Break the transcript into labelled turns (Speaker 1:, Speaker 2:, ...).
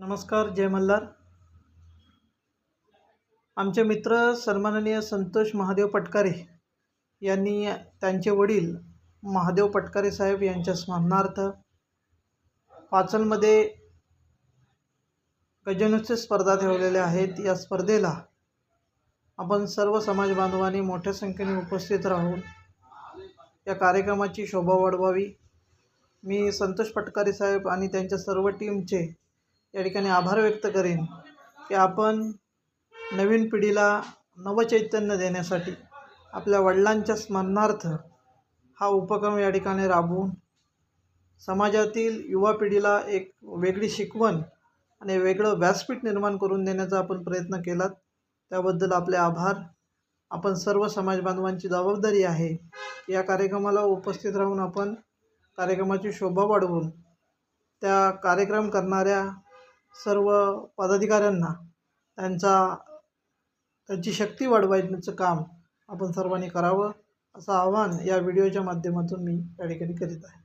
Speaker 1: नमस्कार, जय मल्हार। आमचे मित्र सन्माननीय संतोष महादेव पटकारे यांनी त्यांचे वडील महादेव पटकारे साहेब यांच्या स्मरणार्थ पाचलमध्ये गजनोत्सव स्पर्धा ठेवलेल्या आहेत। या स्पर्धेला आपण सर्व समाज बांधवांनी मोठ्या संख्येने उपस्थित राहून या कार्यक्रमाची शोभा वाढवावी। मी संतोष पटकारे साहेब आणि त्यांच्या सर्व टीमचे या ठिकाणी आभार व्यक्त करेन की आपण नवीन पिढीला नवचैतन्य देण्यासाठी आपल्या वडिलांच्या स्मरणार्थ हा उपक्रम या ठिकाणी राबवून समाजातील युवा पिढीला एक वेगळी शिकवण आणि वेगळं व्यासपीठ निर्माण करून देण्याचा आपण प्रयत्न केलात, त्याबद्दल आपले आभार। आपण सर्व समाज बांधवांची जबाबदारी आहे या कार्यक्रमाला उपस्थित राहून आपण कार्यक्रमाची शोभा वाढवून त्या कार्यक्रम करणाऱ्या सर्व पदाधिकाऱ्यांना त्यांची शक्ती वाढवण्याचं काम आपण सर्वांनी करावं, असं आवाहन या व्हिडिओच्या माध्यमातून मी या ठिकाणी करीत आहे।